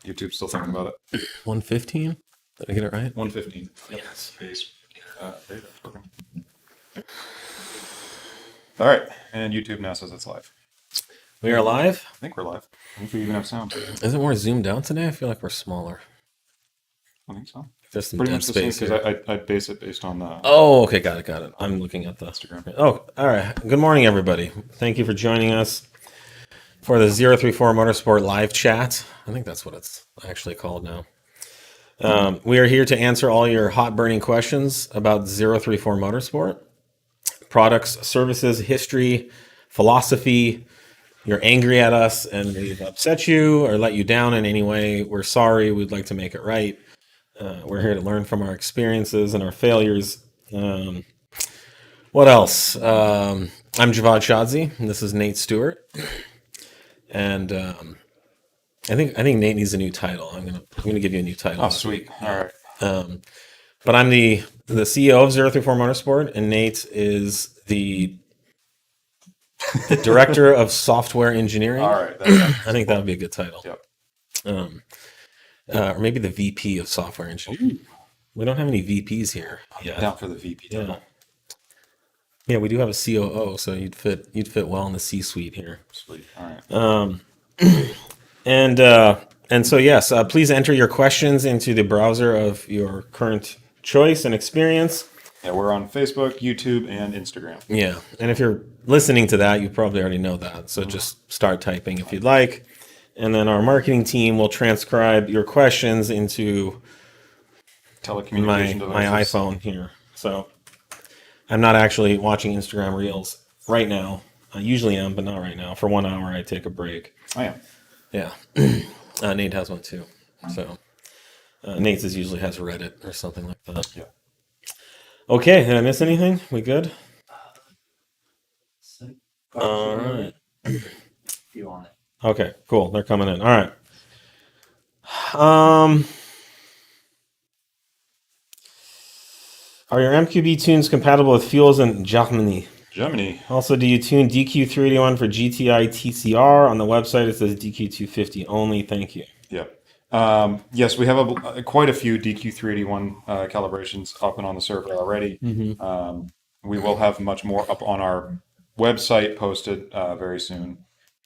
YouTube's still thinking about it. 115? Did I get it right? 115. Yep. Yes. Base. Data. Okay. All right, and YouTube now says it's live. We are live? I think we're live. I think we even have sound. Is it more zoomed out today? I feel like we're smaller. I think so. There's some Pretty dead much the same space because here. I base it based on the Oh, okay, got it. I'm looking at the Instagram. Oh, all right. Good morning, everybody. Thank you for joining us for the 034 Motorsport live chat. I think that's what it's actually called now. We are here to answer all your hot burning questions about 034 Motorsport, products, services, history, philosophy. You're angry at us and we've upset you or let you down in any way. We're sorry. We'd like to make it right. We're here to learn from our experiences and our failures. What else? I'm Javad Shadzi, and this is Nate Stewart. And I think Nate needs a new title. I'm gonna give you a new title. Oh, sweet. All right. But I'm the CEO of 034 Motorsport, and Nate is the director of software engineering. All right. I think that would be a good title. Yep. Or maybe the VP of software engineering. Ooh. We don't have any VPs here. Yeah. Down for the VP title. Yeah, we do have a COO, so you'd fit well in the C-suite here. Sweet. All right. And so yes, please enter your questions into the browser of your current choice and experience. Yeah, we're on Facebook, YouTube, and Instagram. Yeah, and if you're listening to that, you probably already know that. So just start typing if you'd like, and then our marketing team will transcribe your questions into Telecommunication my iPhone here. So I'm not actually watching Instagram Reels right now. I usually am, but not right now. For 1 hour, I take a break. I am. Yeah. Nate has one too. So Nate's usually has Reddit or something like that. Yeah. Okay, did I miss anything? We good? All right. You on it? Okay, cool. They're coming in. All right. Are your MQB tunes compatible with fuels in Germany? Also, do you tune DQ381 for GTI TCR? On the website, it says DQ250 only. Thank you. Yep. Yes, we have quite a few DQ381 calibrations up and on the server already. Mm-hmm. We will have much more up on our website posted very soon.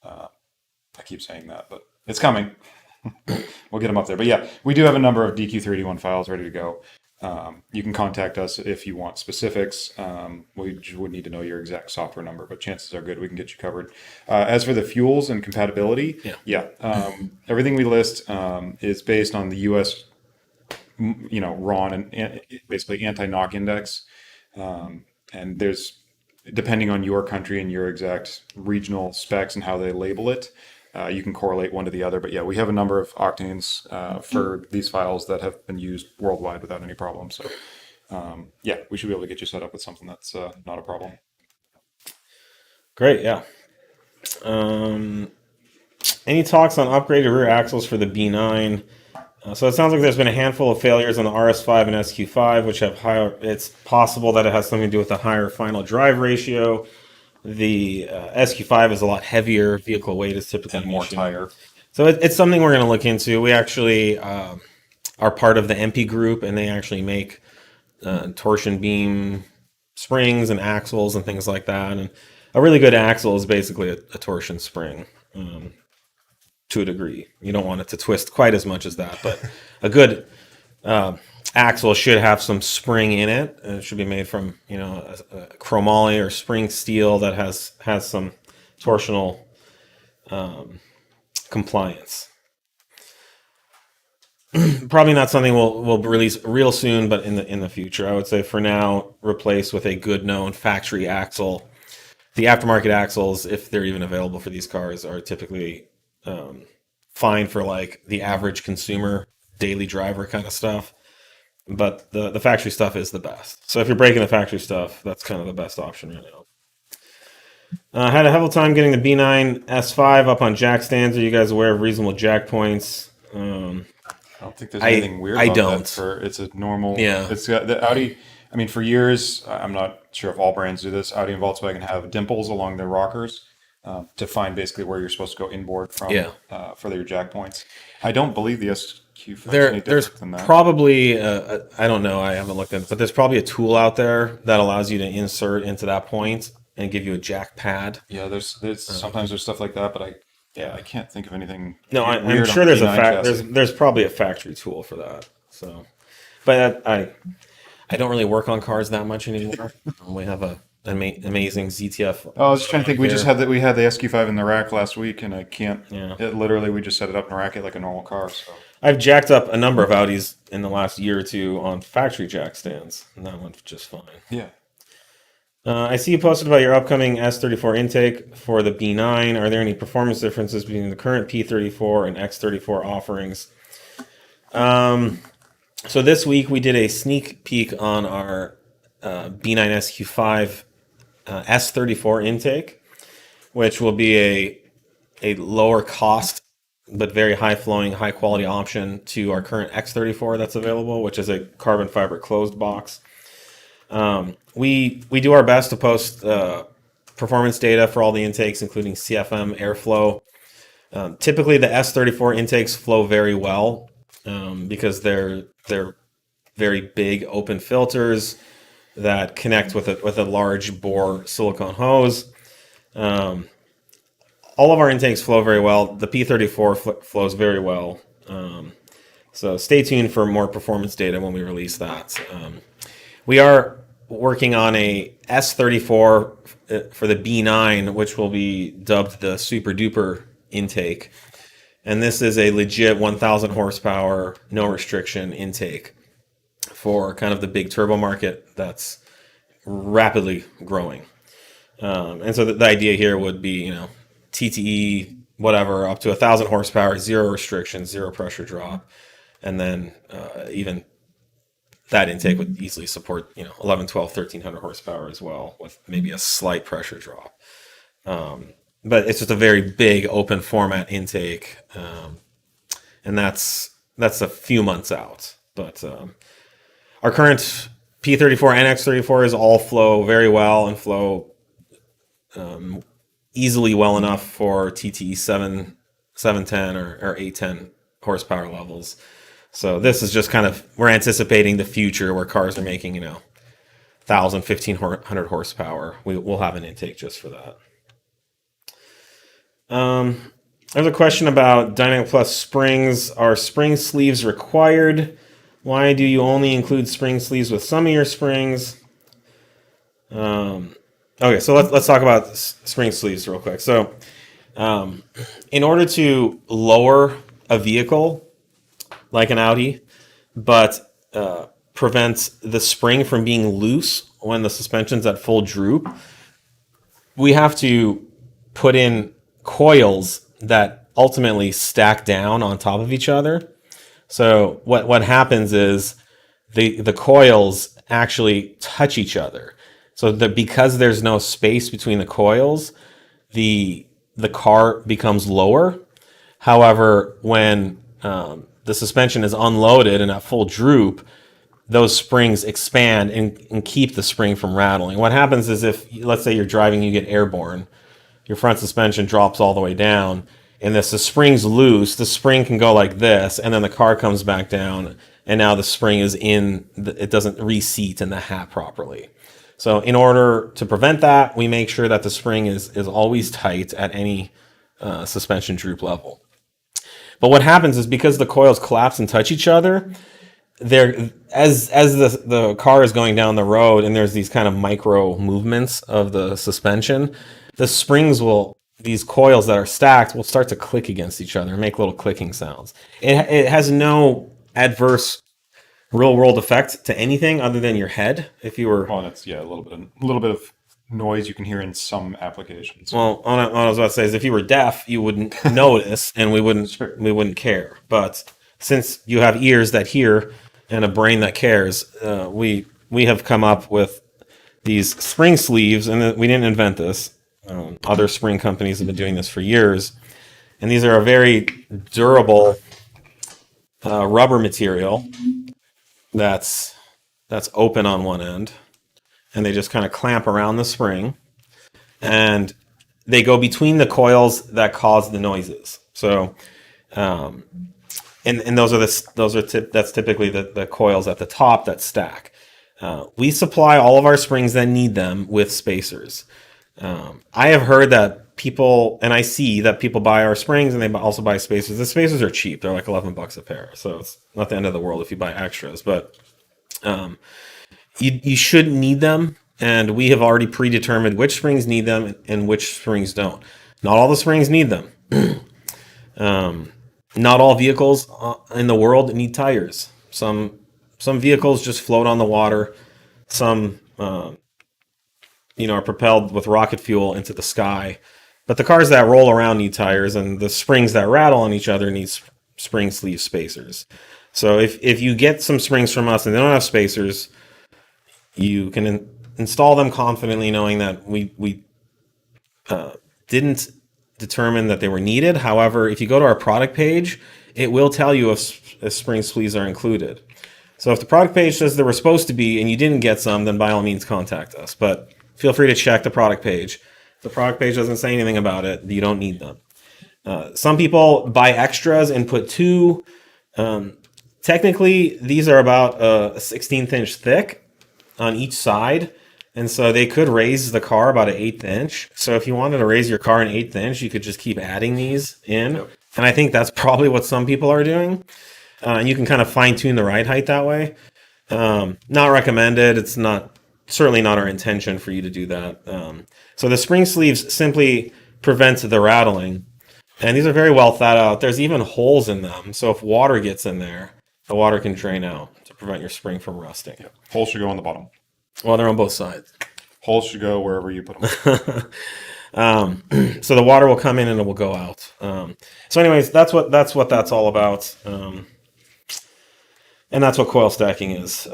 I keep saying that, but it's coming. We'll get them up there. But yeah, we do have a number of DQ381 files ready to go. You can contact us if you want specifics. We would need to know your exact software number, but chances are good we can get you covered. As for the fuels and compatibility, everything we list is based on the U.S. RON and basically anti-knock index. And there's, depending on your country and your exact regional specs and how they label it, you can correlate one to the other. But yeah, we have a number of octanes for these files that have been used worldwide without any problem. So we should be able to get you set up with something that's not a problem. Great, yeah. Any talks on upgraded rear axles for the B9? So it sounds like there's been a handful of failures on the RS5 and SQ5, which have higher. It's possible that it has something to do with a higher final drive ratio. The SQ5 is a lot heavier. Vehicle weight is typically more tire. So it's something we're going to look into. We actually are part of the MP group, and they actually make torsion beam springs and axles and things like that. And a really good axle is basically a torsion spring to a degree. You don't want it to twist quite as much as that, but a good axle should have some spring in it. It should be made from a chromoly or spring steel that has some torsional compliance. Probably not something we'll release real soon, but in the future, I would say for now, replace with a good known factory axle. The aftermarket axles, if they're even available for these cars, are typically fine for like the average consumer daily driver kind of stuff. But the factory stuff is the best. So if you're breaking the factory stuff, that's kind of the best option right now. Had a hell of a time getting the B9 RS5 up on jack stands. Are you guys aware of reasonable jack points? I don't think there's anything weird about that. It's a normal... Yeah. It's got the Audi... I mean, for years, I'm not sure if all brands do this. Audi and Volkswagen have dimples along their rockers. to find basically where you're supposed to go inboard from for your jack points. I don't believe the SQ5 is any There's different than that. probably I don't know, I haven't looked at it, but there's probably a tool out there that allows you to insert into that point and give you a jack pad. Yeah, there's sometimes there's stuff like that, but I can't think of anything. No, I'm weird sure on there's the a B9 chassis. there's probably a factory tool for that. So, but I don't really work on cars that much anymore. We have an amazing ZTF. Oh, I was just trying to think. We had the SQ5 in the rack last week, and I can't. Yeah. It literally we just set it up and rack it like a normal car. So I've jacked up a number of Audis in the last year or two on factory jack stands, and that went just fine. yeah. I see you posted about your upcoming S34 intake for the B9. Are there any performance differences between the current P34 and X34 offerings? So this week we did a sneak peek on our B9 SQ5 S34 intake, which will be a lower cost but very high flowing, high quality option to our current X34 that's available, which is a carbon fiber closed box. We do our best to post performance data for all the intakes, including CFM, airflow. Typically, the S34 intakes flow very well because they're very big open filters that connect with a large bore silicone hose. All of our intakes flow very well. The P34 flows very well. So stay tuned for more performance data when we release that. We are working on a S34 for the B9, which will be dubbed the super duper intake. And this is a legit 1,000 horsepower, no restriction intake for kind of the big turbo market that's rapidly growing. And so the idea here would be, TTE, whatever, up to 1,000 horsepower, zero restrictions, zero pressure drop. And then even that intake would easily support, 11, 12, 1,300 horsepower as well, with maybe a slight pressure drop. But it's just a very big open format intake. And that's a few months out. But our current P34 and X34s all flow very well and flow easily well enough for TTE 710 or 810 horsepower levels. So this is just kind of, we're anticipating the future where cars are making, 1,000, 1,500 horsepower. We'll have an intake just for that. There's a question about Dynamic Plus springs. Are spring sleeves required? Why do you only include spring sleeves with some of your springs? Okay, so let's talk about spring sleeves real quick. So in order to lower a vehicle like an Audi, but prevents the spring from being loose when the suspension's at full droop, we have to put in coils that ultimately stack down on top of each other. So what happens is the coils actually touch each other. So that because there's no space between the coils, the car becomes lower. However, when the suspension is unloaded and at full droop, those springs expand and keep the spring from rattling. What happens is if, let's say you're driving, you get airborne, your front suspension drops all the way down, and the spring's loose, the spring can go like this, and then the car comes back down, and now the spring is it doesn't reseat in the hat properly. So in order to prevent that, we make sure that the spring is always tight at any suspension droop level. But what happens is because the coils collapse and touch each other, as the car is going down the road and there's these kind of micro movements of the suspension, the springs these coils that are stacked will start to click against each other and make little clicking sounds. It has no adverse real world effect to anything other than your head. If you were, well, it's a little bit of noise you can hear in some applications. Well, what I was about to say is if you were deaf, you wouldn't notice and we wouldn't care. But since you have ears that hear and a brain that cares, we have come up with these spring sleeves, and we didn't invent this. Other spring companies have been doing this for years, and these are a very durable rubber material that's open on one end, and they just kind of clamp around the spring, and they go between the coils that cause the noises. So, and that's typically the coils at the top that stack. We supply all of our springs that need them with spacers. I have heard that people, and I see that people buy our springs and they also buy spacers. The spacers are cheap; they're like $11 a pair, so it's not the end of the world if you buy extras. But you shouldn't need them, and we have already predetermined which springs need them and which springs don't. Not all the springs need them. Not all vehicles in the world need tires. Some vehicles just float on the water. Some are propelled with rocket fuel into the sky. But the cars that roll around need tires, and the springs that rattle on each other need spring sleeve spacers. So if you get some springs from us and they don't have spacers, you can install them confidently, knowing that we didn't determine that they were needed. However, if you go to our product page, it will tell you if spring sleeves are included. So if the product page says they were supposed to be and you didn't get some, then by all means contact us. But feel free to check the product page. If the product page doesn't say anything about it, you don't need them. Some people buy extras and put two. Technically, these are about a 16th inch thick on each side. And so they could raise the car about an 1/8 inch. So if you wanted to raise your car an 1/8 inch, you could just keep adding these in. Yep. And I think that's probably what some people are doing. And you can kind of fine tune the ride height that way. Not recommended. It's certainly not our intention for you to do that. So the spring sleeves simply prevent the rattling. And these are very well thought out. There's even holes in them. So if water gets in there, the water can drain out to prevent your spring from rusting. Yep. Holes should go on the bottom. Well, they're on both sides. Holes should go wherever you put them. So the water will come in and it will go out. So anyways, that's what that's all about. And that's what coil stacking is.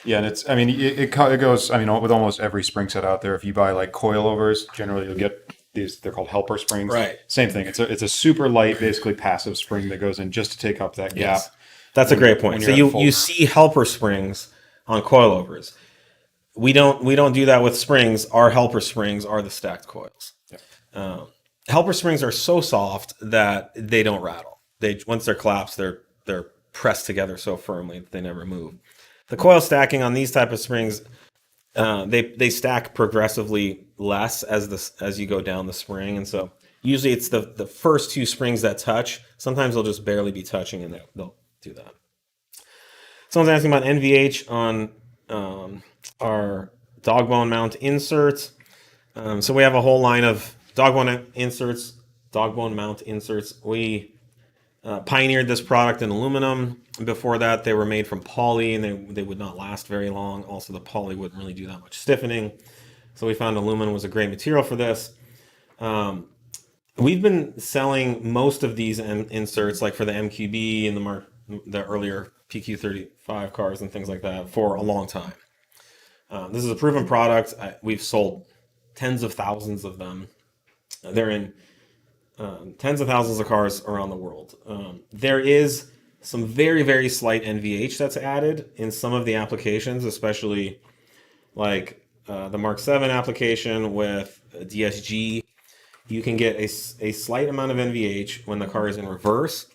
Yeah, and it goes, with almost every spring set out there. If you buy like coilovers, generally you'll get these, they're called helper springs. Right. Same thing. It's a super light, basically passive spring that goes in just to take up that gap. Yes. That's a great point. So you see helper springs on coilovers. We don't do that with springs. Our helper springs are the stacked coils. Yeah. Helper springs are so soft that they don't rattle. Once they're collapsed, they're pressed together so firmly that they never move. The coil stacking on these type of springs, they stack progressively less as you go down the spring, and so usually it's the first two springs that touch. Sometimes they'll just barely be touching, and they'll do that. Someone's asking about NVH on our Dogbone mount inserts. So we have a whole line of Dogbone mount inserts. We pioneered this product in aluminum. Before that, they were made from poly, and they would not last very long. Also, the poly wouldn't really do that much stiffening. So we found aluminum was a great material for this. We've been selling most of these inserts, like for the MQB and the earlier PQ35 cars and things like that, for a long time. This is a proven product. We've sold tens of thousands of them. They're in tens of thousands of cars around the world. There is some very, very slight NVH that's added in some of the applications, especially like the Mark 7 application with DSG. You can get a slight amount of NVH when the car is in reverse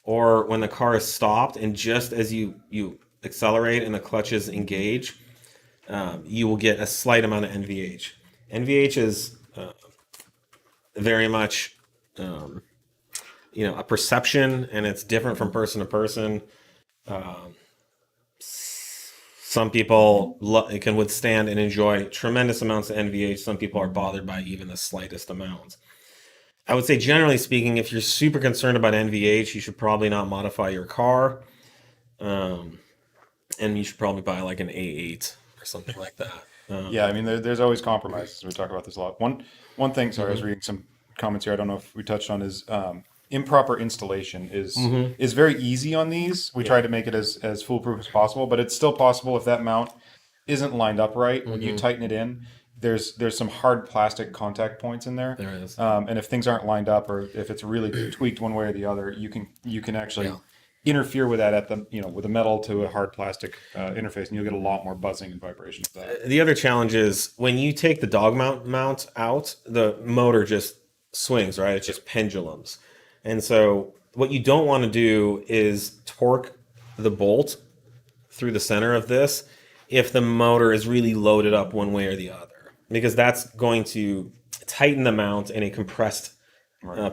or when the car is stopped, and just as you accelerate and the clutches engage, you will get a slight amount of NVH. NVH is very much a perception, and it's different from person to person. Some people can withstand and enjoy tremendous amounts of NVH. Some people are bothered by even the slightest amounts. I would say, generally speaking, if you're super concerned about NVH, you should probably not modify your car. And you should probably buy like an A8 or something like that. There's always compromises. We talk about this a lot. One thing, sorry, I was reading some comments here, I don't know if we touched on, is improper installation is very easy on these. We try to make it as foolproof as possible, but it's still possible if that mount isn't lined up right. When you tighten it in, there's some hard plastic contact points in there. There is. And if things aren't lined up, or if it's really tweaked one way or the other, you can actually interfere with that at the with a metal to a hard plastic interface, and you'll get a lot more buzzing and vibration of that. The other challenge is when you take the dog mount out, the motor just swings, right? It just pendulums. And so what you don't want to do is torque the bolt through the center of this if the motor is really loaded up one way or the other, because that's going to tighten the mount in a compressed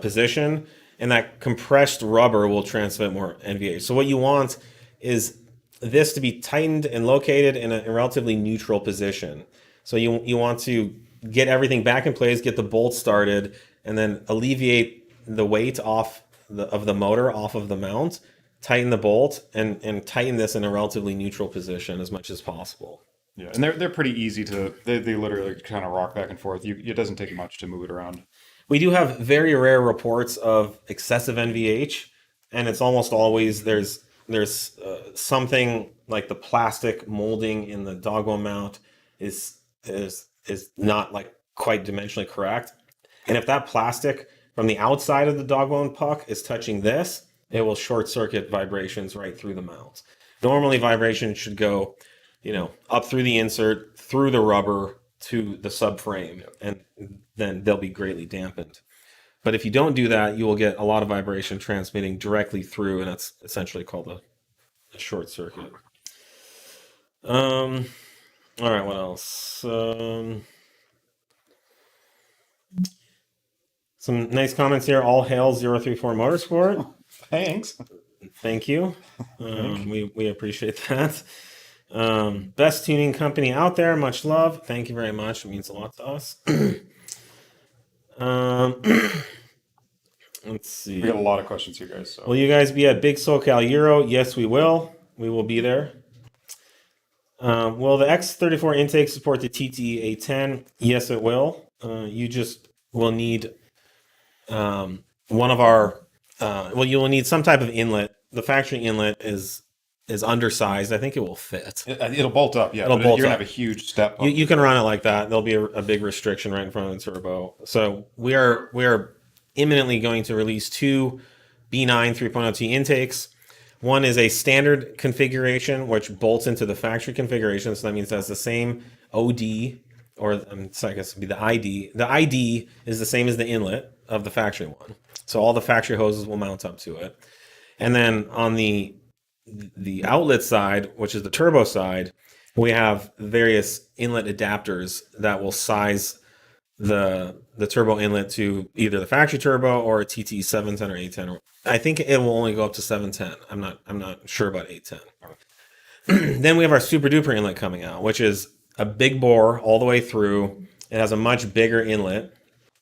position, and that compressed rubber will transmit more NVH. So what you want is this to be tightened and located in a relatively neutral position. So you want to get everything back in place, get the bolt started, and then alleviate the weight off of the motor off of the mount, tighten the bolt, and tighten this in a relatively neutral position as much as possible. Yeah, and they're pretty easy to, they literally kind of rock back and forth. It doesn't take much to move it around. We do have very rare reports of excessive NVH, and it's almost always there's something like the plastic molding in the Dogbone mount is not like quite dimensionally correct. And if that plastic from the outside of the Dogbone puck is touching this, it will short circuit vibrations right through the mount. Normally vibration should go, up through the insert, through the rubber to the subframe, and then they'll be greatly dampened. But if you don't do that, you will get a lot of vibration transmitting directly through, and that's essentially called a short circuit. All right, what else? Some nice comments here. All hail 034 Motorsport. Thanks. Thank you. We appreciate that. Best tuning company out there. Much love. Thank you very much. It means a lot to us. Let's see. We got a lot of questions here, guys. So. Will you guys be at BigSocal Euro? Yes, we will. We will be there. Will the X34 intake support the TTE A10? Yes, it will. You just will need one of our. You will need some type of inlet. The factory inlet is undersized. I think it will fit. It'll bolt up, yeah. It'll but bolt you're up. gonna have a huge step. You can run it like that. There'll be a big restriction right in front of the turbo. So we are imminently going to release two B9 3.0T intakes. One is a standard configuration, which bolts into the factory configuration. So that means it has the same OD, or so I guess it would be the ID. The ID is the same as the inlet of the factory one. So all the factory hoses will mount up to it. And then on the outlet side, which is the turbo side, we have various inlet adapters that will size the turbo inlet to either the factory turbo or a TT 710 or 810. I think it will only go up to 710. I'm not sure about 810. Then we have our super duper inlet coming out, which is a big bore all the way through. It has a much bigger inlet,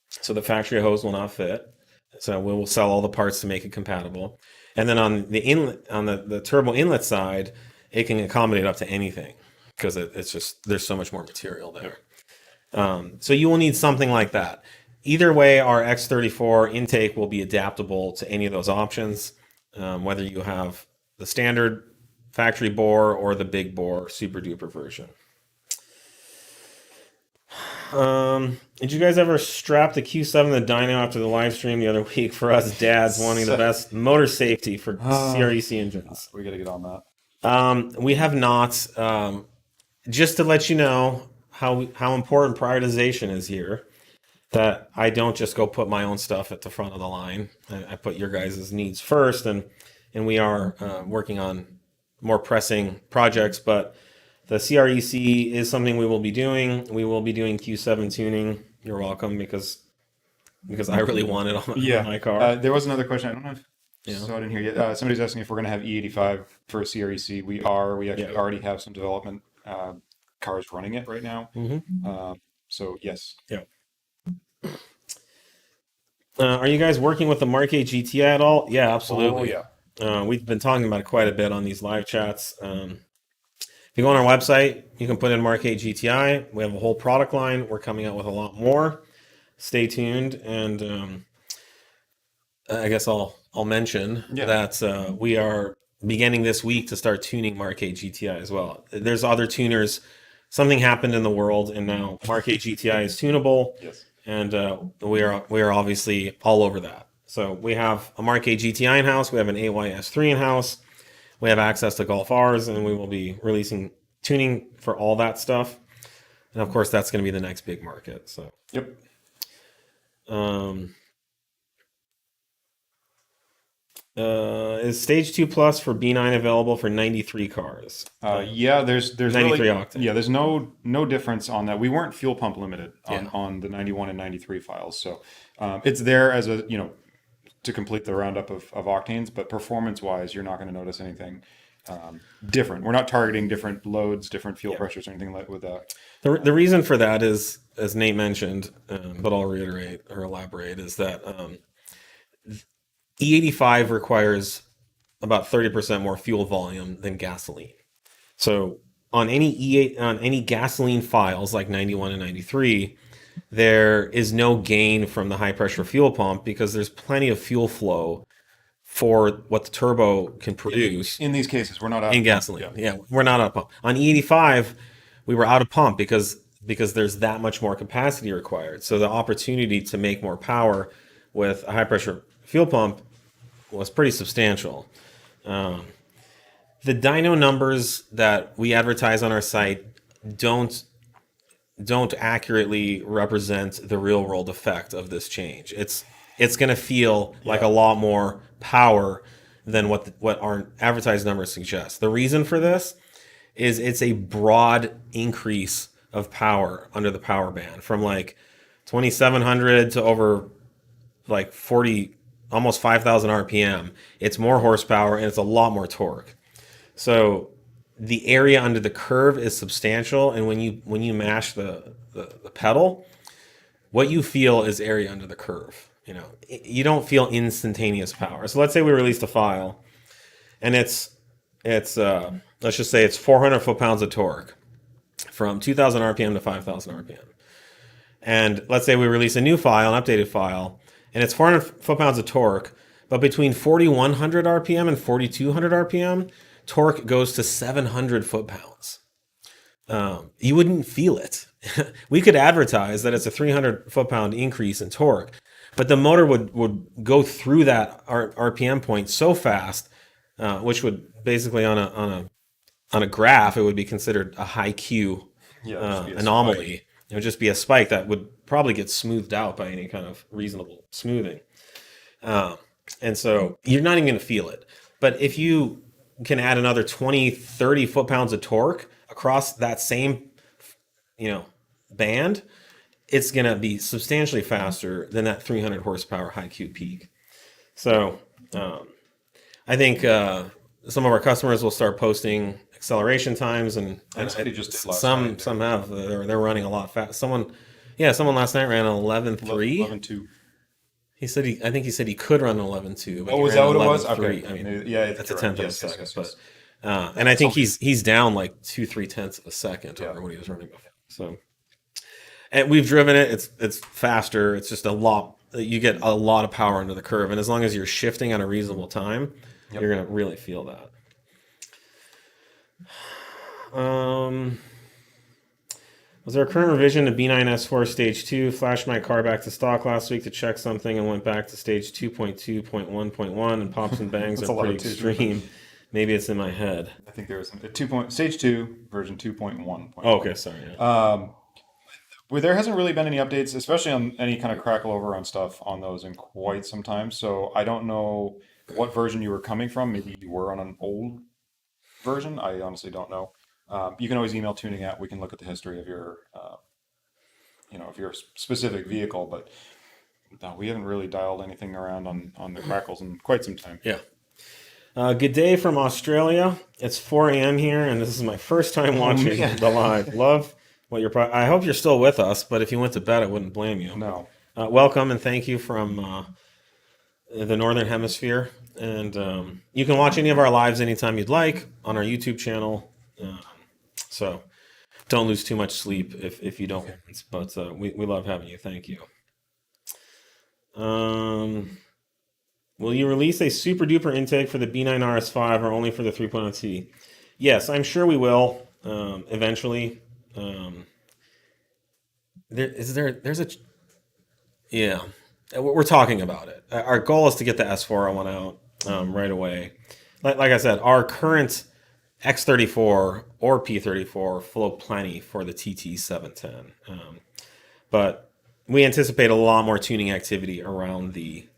so the factory hose will not fit. So we will sell all the parts to make it compatible. And then on the inlet, on the turbo inlet side, it can accommodate up to anything because it's just there's so much more material there. So you will need something like that. Either way, our X34 intake will be adaptable to any of those options, whether you have the standard factory bore or the big bore super duper version. Did you guys ever strap the Q7 to the dyno after the live stream the other week for us dads wanting the best motor safety for CREC engines? We got to get on that. We have not. Just to let you know how important prioritization is here, that I don't just go put my own stuff at the front of the line. I put your guys' needs first, and we are working on more pressing projects, but the CREC is something we will be doing. We will be doing Q7 tuning. You're welcome, because I really want it on my car. There was another question. I don't know if you saw it in here yet. Somebody's asking if we're going to have E85 for CREC. We are. We actually already have some development cars running it right now. Mm-hmm. So, yes. Yeah. Are you guys working with the Mark 8 GTI at all? Yeah, absolutely. Oh, yeah. We've been talking about it quite a bit on these live chats. If you go on our website, you can put in Mark 8 GTI. We have a whole product line. We're coming out with a lot more. Stay tuned. And I guess I'll mention that we are beginning this week to start tuning Mark 8 GTI as well. There's other tuners. Something happened in the world, and now Mark 8 GTI is tunable. Yes. And we are obviously all over that. So we have a Mark 8 GTI in-house, we have an AYS3 in-house, we have access to Golf Rs, and we will be releasing tuning for all that stuff. And of course, that's going to be the next big market. So, Yep. Is Stage 2 Plus for B9 available for 93 cars? Yeah, there's 93 really, octane. yeah, there's no difference on that. We weren't fuel pump limited on the 91 and 93 files, so it's there as a to complete the roundup of octanes, but performance wise, you're not going to notice anything different. We're not targeting different loads, different fuel pressures, or anything like with that. The reason for that is, as Nate mentioned, but I'll reiterate or elaborate, is that E85 requires about 30% more fuel volume than gasoline. So on any gasoline files like 91 and 93, there is no gain from the high pressure fuel pump because there's plenty of fuel flow for what the turbo can produce. In these cases, we're not out In gasoline. Yeah, we're not out of pump. On E85, we were out of pump because there's that much more capacity required. So the opportunity to make more power with a high pressure fuel pump was pretty substantial. The dyno numbers that we advertise on our site don't accurately represent the real world effect of this change. It's going to feel like a lot more power than what our advertised numbers suggest. The reason for this is it's a broad increase of power under the power band from like 2,700 to over like 40, almost 5,000 RPM. It's more horsepower and it's a lot more torque. So the area under the curve is substantial, and when you mash the pedal, what you feel is area under the curve. You don't feel instantaneous power. So let's say we released a file, and it's let's just say it's 400 foot-pounds of torque from 2,000 RPM to 5,000 RPM. And let's say we release a new file, an updated file, and it's 400 foot-pounds of torque, but between 4,100 RPM and 4,200 RPM, torque goes to 700 foot-pounds. You wouldn't feel it. We could advertise that it's a 300 foot-pound increase in torque, but the motor would go through that RPM point so fast, which would basically on a graph, it would be considered a high Q anomaly. Spike. It would just be a spike that would probably get smoothed out by any kind of reasonable smoothing. And so you're not even going to feel it. But if you can add another 20, 30 foot-pounds of torque across that same, band, it's going to be substantially faster than that 300 horsepower high Q peak. So I think some of our customers will start posting acceleration times, and some have. They're running a lot fast. Someone last night ran an 11.3. 11.2. I think he said he could run an 11.2. Oh, was that what it was? Okay. I mean, yeah, that's a tenth of a second. Yes. But and I think he's down like 2-3 tenths of a second over what he was running before. So, and we've driven it. It's faster. It's just a lot. You get a lot of power under the curve, and as long as you're shifting at a reasonable time, you're gonna really feel that. Was there a current revision to B9 S4 Stage 2? Flashed my car back to stock last week to check something and went back to Stage 2.2.1.1 and pops and bangs are pretty extreme. Maybe it's in my head. I think there was Stage 2 version 2.1. Oh, okay, sorry. Yeah. Well, there hasn't really been any updates, especially on any kind of crackle over on stuff on those in quite some time. So I don't know what version you were coming from. Maybe you were on an old version. I honestly don't know. You can always email tuning at. We can look at the history of your, of your specific vehicle. But no, we haven't really dialed anything around on the crackles in quite some time. Yeah. Good day from Australia. It's 4 a.m. here, and this is my first time watching the live. Love what you're. I hope you're still with us, but if you went to bed, I wouldn't blame you. No. Welcome and thank you from the Northern Hemisphere. And you can watch any of our lives anytime you'd like on our YouTube channel. So don't lose too much sleep if you don't. But we love having you. Thank you. Will you release a super duper intake for the B9 RS5 or only for the 3.0T? Yes, I'm sure we will eventually. we're talking about it. Our goal is to get the S401 out right away. Like I said, our current X34 or P34 flow plenty for the TT710. But we anticipate a lot more tuning activity around the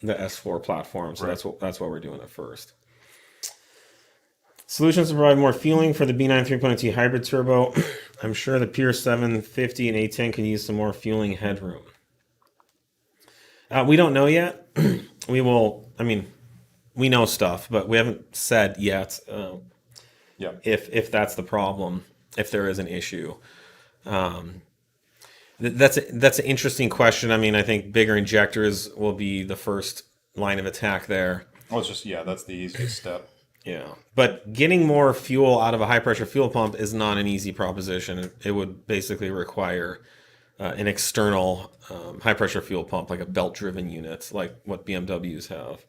S4 platform, so that's what we're doing at first. Solutions to provide more fueling for the B9 3.0T hybrid turbo. I'm sure the Pure 750 and A10 can use some more fueling headroom. We don't know yet. We will. I mean, we know stuff, but we haven't said yet if that's the problem, if there is an issue. That's an interesting question. I mean, I think bigger injectors will be the first line of attack there. Well, it's just that's the easiest step. Yeah, but getting more fuel out of a high pressure fuel pump is not an easy proposition. It would basically require an external high pressure fuel pump, like a belt driven unit, like what BMWs have.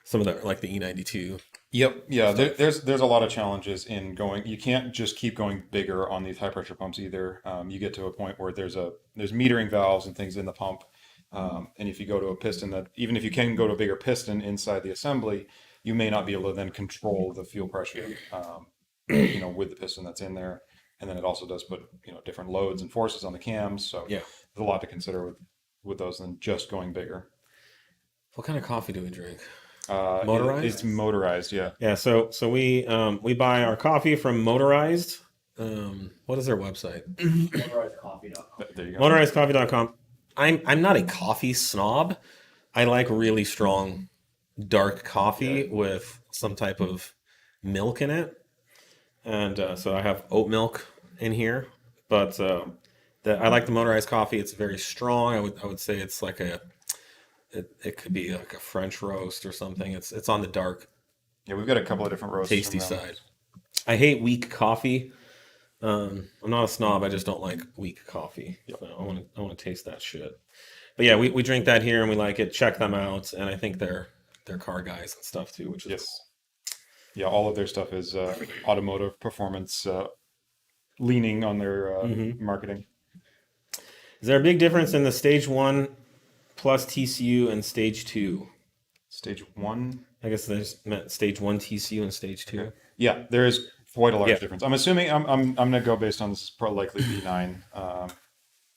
Some of the like the E92. Yep. Yeah. There's a lot of challenges in going. You can't just keep going bigger on these high pressure pumps either. You get to a point where there's metering valves and things in the pump, and if you go to a piston that even if you can go to a bigger piston inside the assembly, you may not be able to then control the fuel pressure, with the piston that's in there. And then it also does put different loads and forces on the cams. So yeah, there's a lot to consider with those than just going bigger. What kind of coffee do we drink? Motorized? It's motorized, yeah. Yeah, so we buy our coffee from Motorized. What is their website? Motorizedcoffee.com. There you go. Motorizedcoffee.com. I'm not a coffee snob. I like really strong dark coffee with some type of milk in it. And so I have oat milk in here, but I like the motorized coffee. It's very strong. I would say it's like it could be like a French roast or something. It's on the dark, Yeah, we've got a couple of different roasts. tasty side. I hate weak coffee. I'm not a snob. I just don't like weak coffee. Yep. So I want to taste that shit. But yeah, we drink that here and we like it. Check them out, and I think they're car guys and stuff too, which is Yes. Yeah, all of their stuff is automotive performance leaning on their marketing. Is there a big difference in the Stage 1 plus TCU and Stage 2? Stage 1? I guess there's Stage 1 TCU and Stage 2. Okay. Yeah, there is quite a large difference. I'm assuming I'm going to go based on this is probably likely B9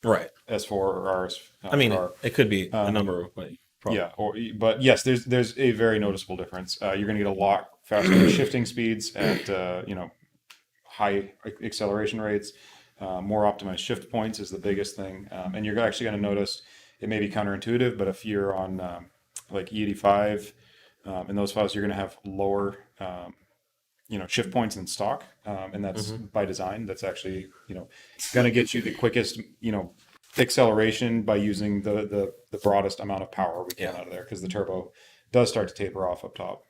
Right. S4 or RS. I mean, it could be a number of ways. Yeah, but yes, there's a very noticeable difference. You're going to get a lot faster shifting speeds at high acceleration rates. More optimized shift points is the biggest thing, and you're actually going to notice it may be counterintuitive, but if you're on like E85 in those files, you're going to have lower shift points in stock, and that's by design. That's actually going to get you the quickest acceleration by using the broadest amount of power we can out of there, because the turbo does start to taper off up top.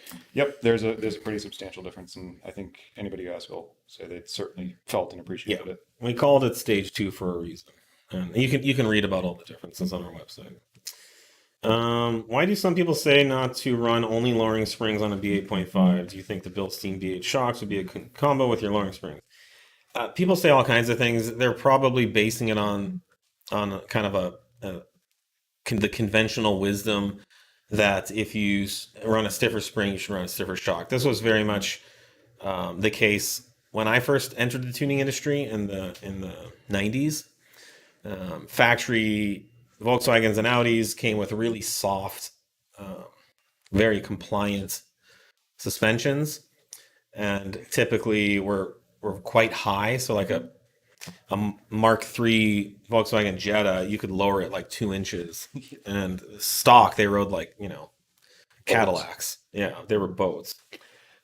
So, yep, there's a pretty substantial difference, and I think anybody who asks will say they certainly felt and appreciated it. We called it Stage 2 for a reason, and you can read about all the differences on our website. Why do some people say not to run only lowering springs on a B8.5? Do you think the Bilstein B8 shocks would be a combo with your lowering springs? People say all kinds of things. They're probably basing it on kind of the conventional wisdom that if you run a stiffer spring, you should run a stiffer shock. This was very much the case when I first entered the tuning industry in the 90s. Factory Volkswagens and Audis came with really soft, very compliant suspensions, and typically were quite high. So like a Mark III Volkswagen Jetta, you could lower it like 2 inches, and stock they rode like Cadillacs. Yeah, they were boats.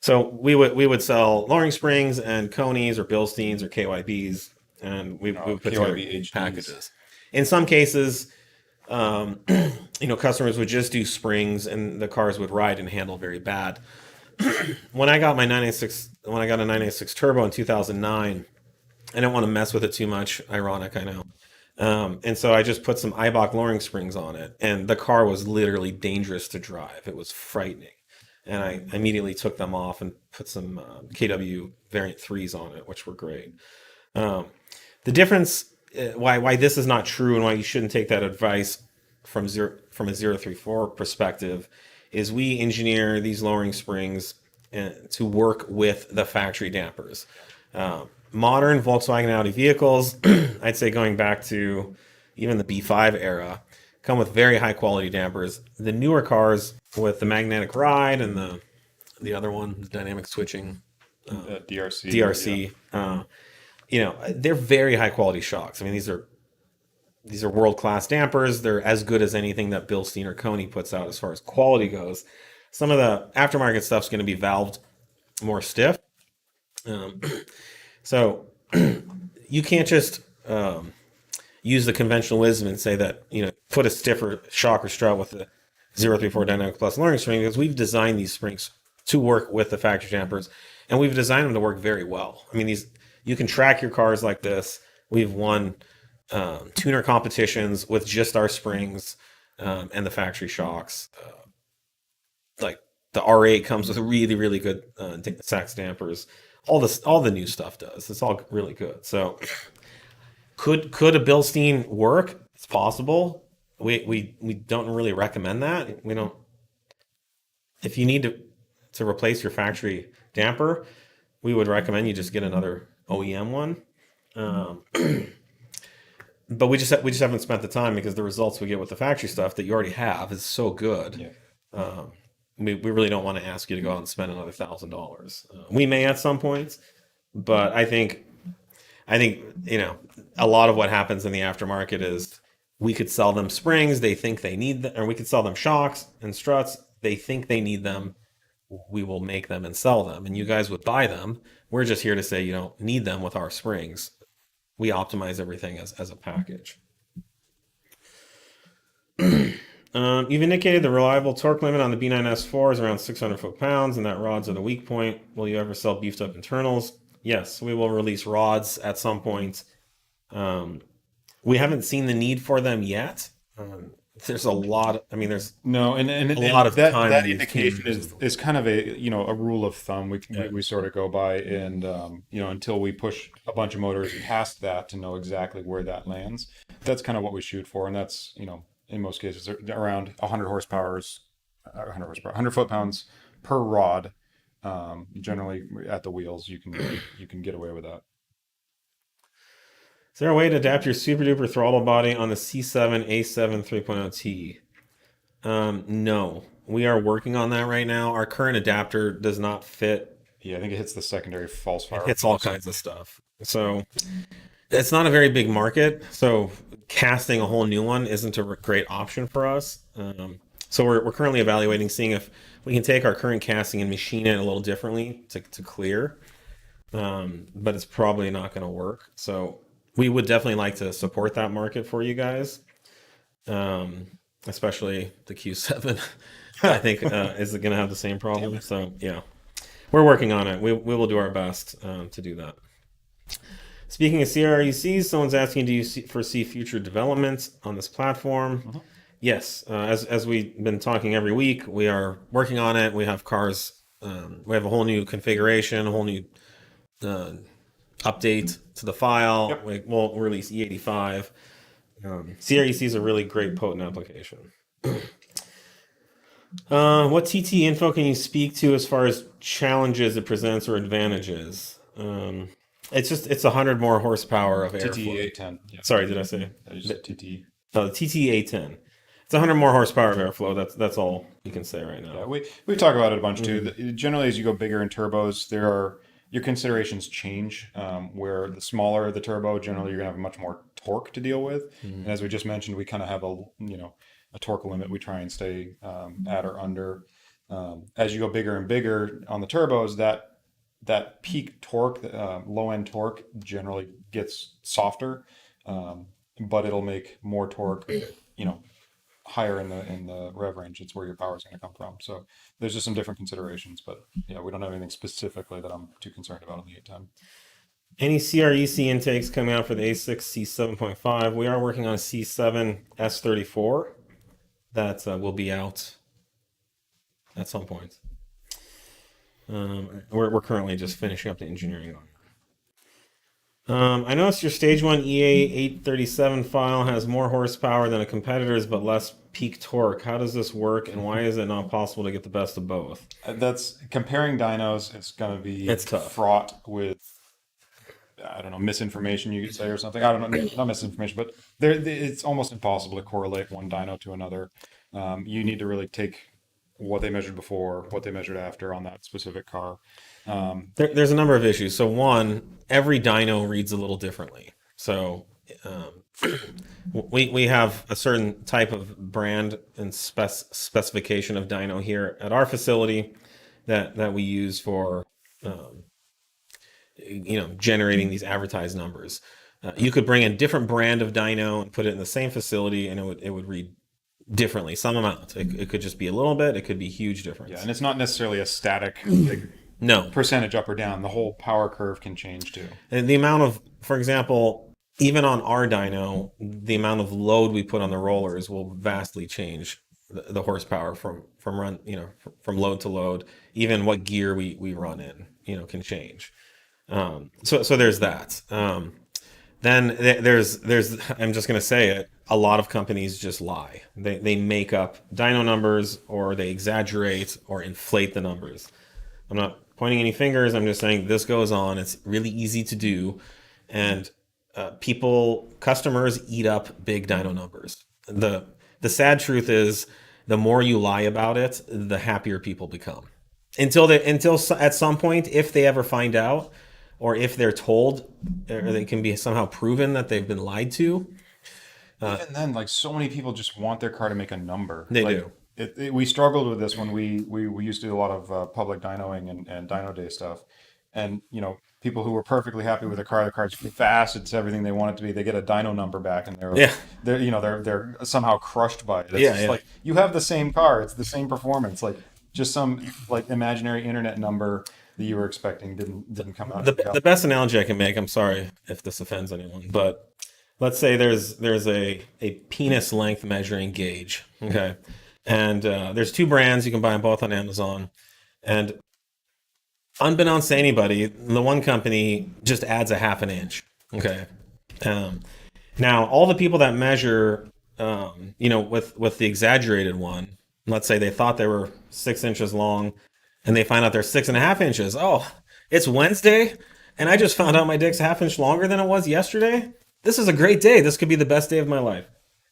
So we would sell lowering springs and Conies or Bilsteins or KYBs, and we would put together packages. In some cases, customers would just do springs, and the cars would ride and handle very bad. When I got a 986 turbo in 2009, I didn't want to mess with it too much. Ironic, I know. And so I just put some Eibach lowering springs on it, and the car was literally dangerous to drive. It was frightening. And I immediately took them off and put some KW variant 3s on it, which were great. The difference why this is not true and why you shouldn't take that advice from a 034 perspective is we engineer these lowering springs to work with the factory dampers. Modern Volkswagen Audi vehicles, I'd say going back to even the B5 era, come with very high quality dampers. The newer cars with the magnetic ride and the other one, the dynamic switching, DRC, they're very high quality shocks. I mean, these are world class dampers. They're as good as anything that Bilstein or Coney puts out as far as quality goes. Some of the aftermarket stuff's going to be valved more stiff. So you can't just use the conventional wisdom and say that, put a stiffer shock or strut with the 034 Dynamic Plus lowering spring, because we've designed these springs to work with the factory dampers, and we've designed them to work very well. I mean, you can track your cars like this. We've won tuner competitions with just our springs and the factory shocks. Like the R8 comes with really, really good Sachs dampers. All the new stuff does. It's all really good. So could a Bilstein work? It's possible. We don't really recommend that. We don't. If you need to replace your factory damper, we would recommend you just get another OEM one. But we just haven't spent the time, because the results we get with the factory stuff that you already have is so good. Yeah. We really don't want to ask you to go out and spend another $1,000. We may at some points, but I think a lot of what happens in the aftermarket is we could sell them springs, they think they need them, or we could sell them shocks and struts, they think they need them. We will make them and sell them, and you guys would buy them. We're just here to say you don't need them with our springs. We optimize everything as a package. You've indicated the reliable torque limit on the B9 S4 is around 600 foot-pounds, and that rods are the weak point. Will you ever sell beefed up internals? Yes, we will release rods at some point. We haven't seen the need for them yet. There's a lot. There's no, and a lot of that, time. That indication is kind of a rule of thumb we sort of go by, and until we push a bunch of motors past that to know exactly where that lands, that's kind of what we shoot for, and that's in most cases around 100 foot-pounds per rod. Generally at the wheels, you can get away with that. Is there a way to adapt your super duper throttle body on the C7 A7 3.0T? No, we are working on that right now. Our current adapter does not fit. Yeah, I think it hits the secondary false fire. It hits all kinds of stuff. So it's not a very big market. So casting a whole new one isn't a great option for us. So we're currently evaluating, seeing if we can take our current casting and machine it a little differently to clear. But it's probably not going to work. So we would definitely like to support that market for you guys, especially the Q7. I think is going to have the same problem. So yeah, we're working on it. We will do our best to do that. Speaking of CRECs, someone's asking, do you foresee future developments on this platform? Uh-huh. Yes, as we've been talking every week, we are working on it. We have cars. We have a whole new configuration, a whole new update to the file. Yep. We'll release E85. CREC is a really great potent application. What TT info can you speak to as far as challenges it presents or advantages? It's 100 more horsepower of airflow. TT810. Yeah. Sorry, did I say? I just said TT. The TT810. It's 100 more horsepower of airflow. That's all you can say right now. Yeah, we talk about it a bunch too. Generally, as you go bigger in turbos, your considerations change. Where the smaller the turbo, generally you're gonna have much more torque to deal with. And as we just mentioned, we kind of have a torque limit we try and stay at or under. As you go bigger and bigger on the turbos, that peak torque, low end torque, generally gets softer, but it'll make more torque. Higher in the rev range, it's where your power is going to come from. So there's just some different considerations, but yeah, we don't have anything specifically that I'm too concerned about on the 810. Any CREC intakes coming out for the A6 C7.5? We are working on a C7 S34 that will be out at some point. We're currently just finishing up the engineering on I noticed your Stage 1 EA837 file has more horsepower than a competitor's but less peak torque. How does this work, and why is it not possible to get the best of both? That's comparing dynos. It's going to be It's tough. fraught with, I don't know, misinformation you could say or something. I don't know, not misinformation, but it's almost impossible to correlate one dyno to another. You need to really take what they measured before, what they measured after on that specific car. There's a number of issues. So one, every dyno reads a little differently. So we have a certain type of brand and specification of dyno here at our facility that we use for generating these advertised numbers. You could bring a different brand of dyno and put it in the same facility, and it would read differently, some amount. It could just be a little bit. It could be huge difference. Yeah, and it's not necessarily a static No. percentage up or down. The whole power curve can change too. And the amount of, for example, even on our dyno, the amount of load we put on the rollers will vastly change the horsepower from load to load. Even what gear we run in, can change. So there's that. Then there's I'm just going to say it. A lot of companies just lie. They make up dyno numbers, or they exaggerate or inflate the numbers. I'm not pointing any fingers. I'm just saying this goes on. It's really easy to do, and customers eat up big dyno numbers. The sad truth is, the more you lie about it, the happier people become. Until at some point, if they ever find out, or if they're told, or they can be somehow proven that they've been lied to. Even then, like, so many people just want their car to make a number. They Like, do. We struggled with this when we used to do a lot of public dynoing and dyno day stuff, and people who were perfectly happy with their car, car's fast, it's everything they want it to be. They get a dyno number back, and they're somehow crushed by it. It's just like, you have the same car, it's the same performance, like just some like imaginary internet number that you were expecting didn't come out. The best analogy I can make, I'm sorry if this offends anyone, but let's say there's a penis length measuring gauge, okay? And there's two brands. You can buy them both on Amazon. And unbeknownst to anybody, the one company just adds a half an inch, okay? Now, all the people that measure, with the exaggerated one, let's say they thought they were 6 inches long, and they find out they're 6.5 inches. Oh, it's Wednesday, and I just found out my dick's a half inch longer than it was yesterday. This is a great day. This could be the best day of my life.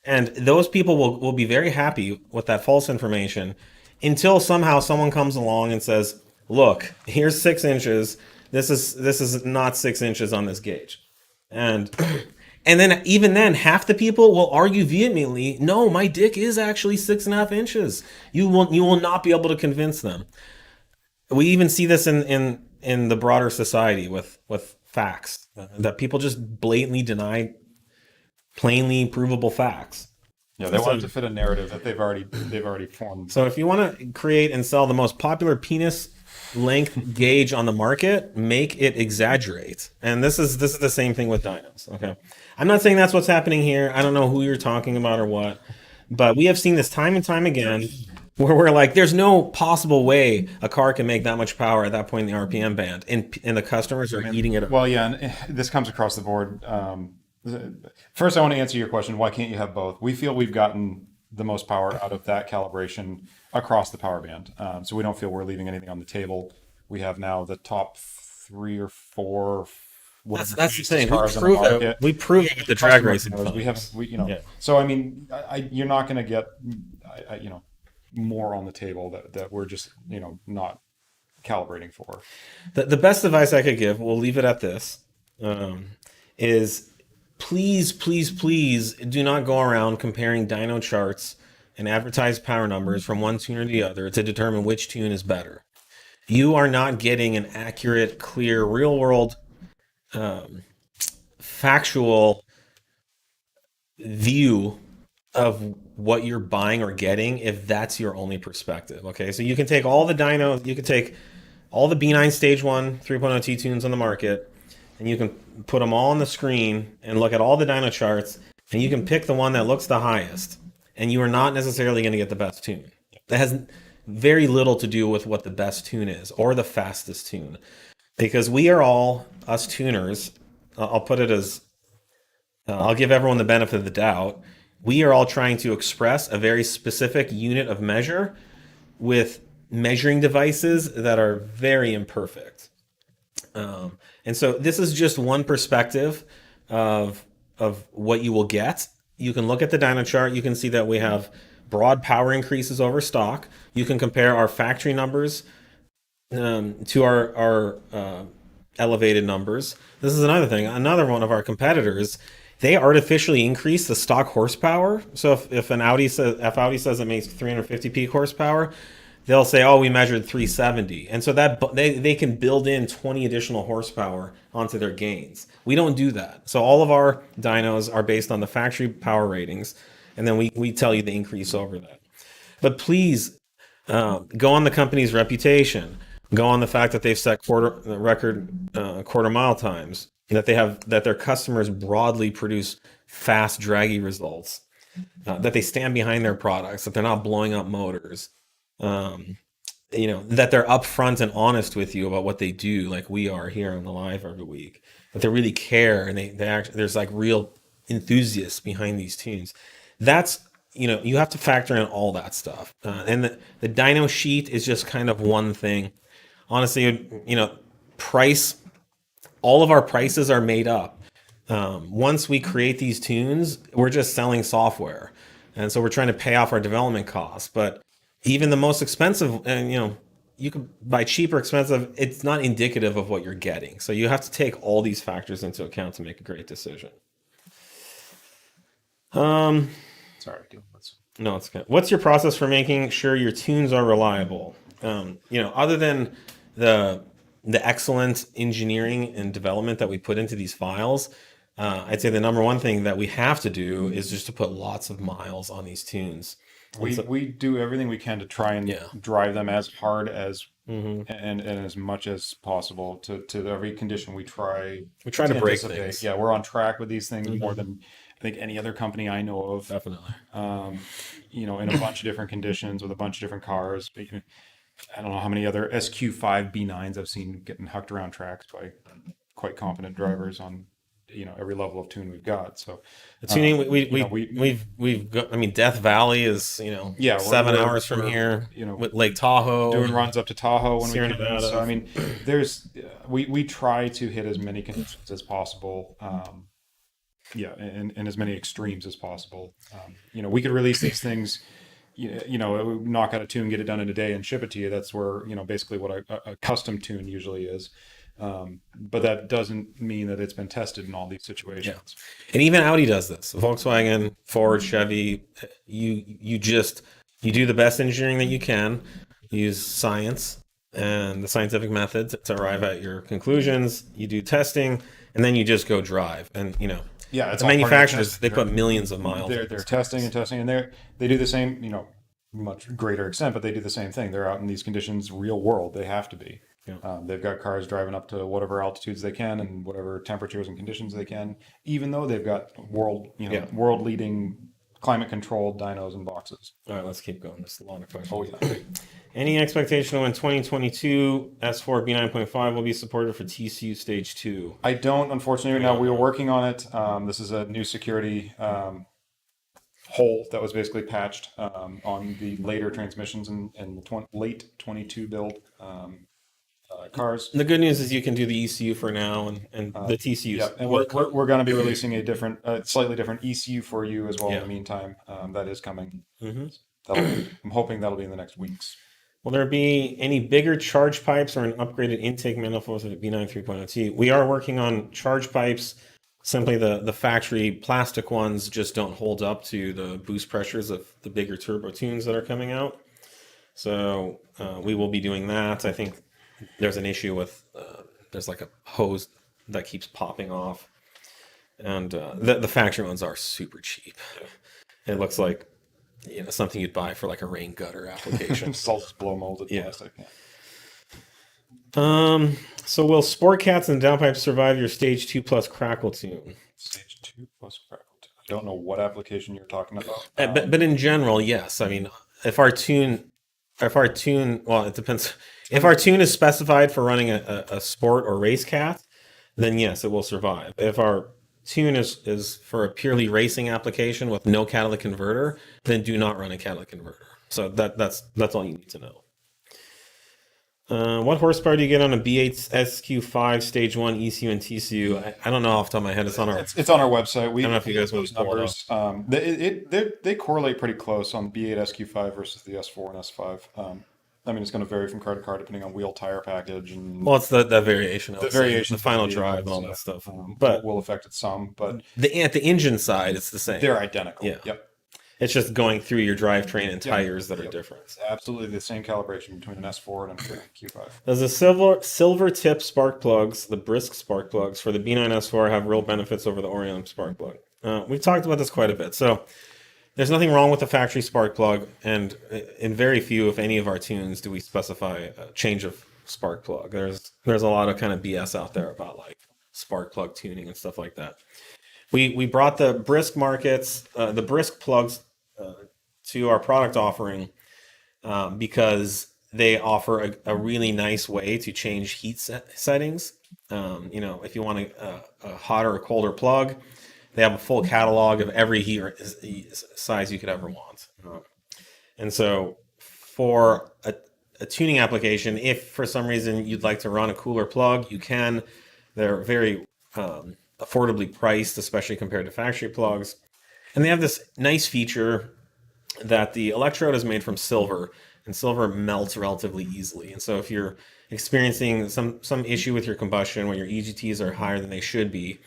And those people will be very happy with that false information until somehow someone comes along and says, look, here's 6 inches. This is not 6 inches on this gauge. And then even then, half the people will argue vehemently, no, my dick is actually 6.5 inches. You will not be able to convince them. We even see this in the broader society with facts, that people just blatantly deny plainly provable facts. Yeah, they want to fit a narrative that they've already formed. So if you want to create and sell the most popular penis length gauge on the market, make it exaggerate. And this is the same thing with dynos. Okay, I'm not saying that's what's happening here. I don't know who you're talking about or what, but we have seen this time and time again, where we're like, there's no possible way a car can make that much power at that point in the RPM band, and the customers are eating it up. Well, yeah, and this comes across the board. First, I want to answer your question: why can't you have both? We feel we've gotten the most power out of that calibration across the power band, so we don't feel we're leaving anything on the table. We have now the top 3 or 4. That's the thing. We prove it with the drag racing. So I mean, you're not going to get, more on the table that we're just not calibrating for. The best advice I could give, we'll leave it at this, is please do not go around comparing dyno charts and advertised power numbers from one tune or the other to determine which tune is better. You are not getting an accurate, clear, real world, factual view of what you're buying or getting if that's your only perspective. Okay, so you can take all the dyno, you can take all the B9 Stage 1 3.0 T tunes on the market, and you can put them all on the screen and look at all the dyno charts, and you can pick the one that looks the highest, and you are not necessarily going to get the best tune. That has very little to do with what the best tune is or the fastest tune, because we are all, us tuners, I'll put it as I'll give everyone the benefit of the doubt. We are all trying to express a very specific unit of measure with measuring devices that are very imperfect. And so this is just one perspective of what you will get. You can look at the dyno chart. You can see that we have broad power increases over stock. You can compare our factory numbers to our elevated numbers. This is another thing. Another one of our competitors, they artificially increase the stock horsepower. So if Audi says it makes 350 peak horsepower, they'll say, "Oh, we measured 370," and so that they can build in 20 additional horsepower onto their gains. We don't do that. So all of our dynos are based on the factory power ratings, and then we tell you the increase over that. But please go on the company's reputation. Go on the fact that they've set record quarter mile times. That their customers broadly produce fast, draggy results. That they stand behind their products. That they're not blowing up motors. That they're upfront and honest with you about what they do, like we are here on the live every week. That they really care, and they actually, there's like real enthusiasts behind these tunes. That's you have to factor in all that stuff. And the dyno sheet is just kind of one thing. Honestly, price. All of our prices are made up. Once we create these tunes, we're just selling software, and so we're trying to pay off our development costs. But even the most expensive, and you can buy cheap or expensive, it's not indicative of what you're getting. So you have to take all these factors into account to make a great decision. Sorry, no, it's good. What's your process for making sure your tunes are reliable? Other than the excellent engineering and development that we put into these files, I'd say the number one thing that we have to do is just to put lots of miles on these tunes. We do everything we can to try and drive them as hard as and as much as possible to every condition. We try to break things. Yeah, we're on track with these things more than I think any other company I know of. Definitely. In a bunch of different conditions with a bunch of different cars. I don't know how many other SQ5 B9s I've seen getting hucked around tracks by quite competent drivers on every level of tune we've got. So the tuning we've got. I mean, Death Valley is 7 hours from here. With Lake Tahoe, doing runs up to Tahoe when Sierra we can. Nevada. So I mean, we try to hit as many conditions as possible. And as many extremes as possible. We could release these things. Knock out a tune, get it done in a day, and ship it to you. That's where basically what a custom tune usually is. But that doesn't mean that it's been tested in all these situations. Yeah. And even Audi does this. Volkswagen, Ford, Chevy. You do the best engineering that you can. Use science and the scientific methods to arrive at your conclusions. You do testing, and then you just go drive. And it's the manufacturers, they put millions of miles. They're testing, and they do the same, much greater extent, but they do the same thing. They're out in these conditions, real world. They have to be. Yeah. They've got cars driving up to whatever altitudes they can and whatever temperatures and conditions they can, even though they've got world leading climate controlled dynos and boxes. All right, let's keep going. This is a lot of questions. Oh yeah. Any expectation when 2022 S4 B9.5 will be supported for TCU Stage 2? I don't, unfortunately, right now. We are working on it. This is a new security hole that was basically patched on the later transmissions in the late 22 build cars. The good news is you can do the ECU for now and the TCU. Yeah, and we're going to be releasing a slightly different ECU for you as well in the meantime. That is coming. I'm hoping that'll be in the next weeks. Will there be any bigger charge pipes or an upgraded intake manifold for the B9 3.0T? We are working on charge pipes. Simply the factory plastic ones just don't hold up to the boost pressures of the bigger turbo tunes that are coming out. So we will be doing that. I think there's an issue with there's like a hose that keeps popping off. And the factory ones are super cheap. It looks like something you'd buy for like a rain gutter application. Salt blow molded plastic. So will Sport Cats and downpipes survive your Stage 2 plus crackle tune? Stage 2 plus crackle tune. I don't know what application you're talking about. But in general, yes. I mean, if our tune, well, it depends. If our tune is specified for running a sport or race cat, then yes, it will survive. If our tune is for a purely racing application with no catalytic converter, then do not run a catalytic converter. So that's all you need to know. What horsepower do you get on a B8 SQ5 Stage 1 ECU and TCU? I don't know off the top of my head. It's on our It's on our website. We I don't know if you guys want those to pull it up. numbers. They correlate pretty close on B8 SQ5 versus the S4 and S5. I mean, it's going to vary from car to car depending on wheel tire package and Well, it's the variation. the variation, the final of the drive, and all vehicles, that stuff. but will affect it some. But At the engine side, it's the same. they're identical. Yeah. Yep. It's just going through your drivetrain and tires that are different. It's absolutely the same calibration between an S4 and an Q5. Does the silver tip spark plugs, the brisk spark plugs for the B9 S4 have real benefits over the OEM Spark Plug? We've talked about this quite a bit. So there's nothing wrong with the factory spark plug, and in very few, if any, of our tunes do we specify a change of spark plug. There's a lot of kind of BS out there about like spark plug tuning and stuff like that. We brought the brisk markets, the brisk plugs to our product offering because they offer a really nice way to change heat settings. If you want a hotter or colder plug, they have a full catalog of every heat size you could ever want. And so for a tuning application, if for some reason you'd like to run a cooler plug, you can. They're very affordably priced, especially compared to factory plugs. And they have this nice feature that the electrode is made from silver, and silver melts relatively easily. And so if you're experiencing some issue with your combustion where your EGTs are higher than they should be,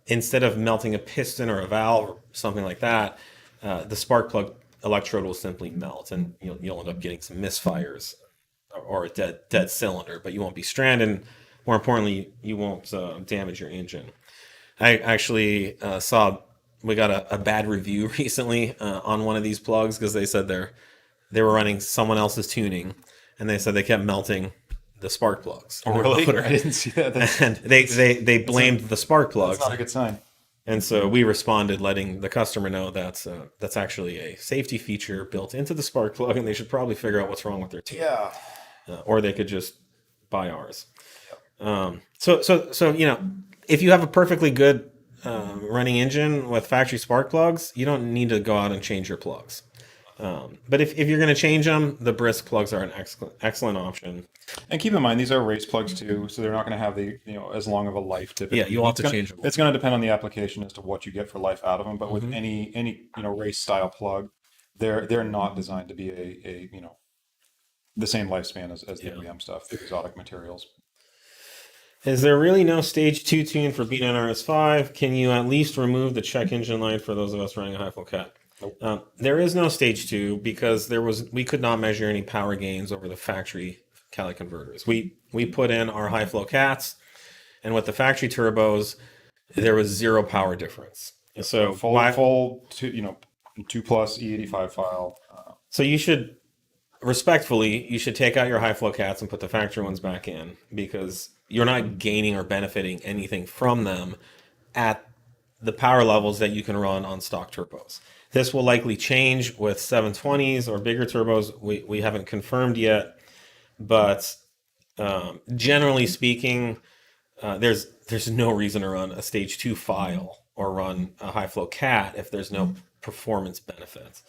instead of melting a piston or a valve or something like that, the spark plug electrode will simply melt, and you'll end up getting some misfires or a dead cylinder, but you won't be stranded. And more importantly, you won't damage your engine. I actually saw we got a bad review recently on one of these plugs because they said they were running someone else's tuning, and they said they kept melting the spark plugs. Oh, really? I didn't see that. And they blamed the spark plugs. That's not a good sign. And so we responded, letting the customer know that's actually a safety feature built into the spark plug, and they should probably figure out what's wrong with their tune. Yeah. Or they could just buy ours. So if you have a perfectly good running engine with factory spark plugs, you don't need to go out and change your plugs. But if you're going to change them, the brisk plugs are an excellent option. And keep in mind, these are race plugs too, so they're not going to have the as long of a life typically. Yeah, you'll have to change them. It's going to depend on the application as to what you get for life out of them. But with any race style plug, they're not designed to be a the same lifespan as the OEM stuff, the exotic materials. Is there really no stage 2 tune for B9 RS5? Can you at least remove the check engine light for those of us running a high flow cat? Nope. There is no stage 2 because we could not measure any power gains over the factory catalytic converters. We put in our high flow cats, and with the factory turbos, there was zero power difference. So full 2+ E85 file. So you should take out your high flow cats and put the factory ones back in, because you're not gaining or benefiting anything from them at the power levels that you can run on stock turbos. This will likely change with 720s or bigger turbos. We haven't confirmed yet, but generally speaking, there's no reason to run a stage 2 file or run a high flow cat if there's no performance benefit.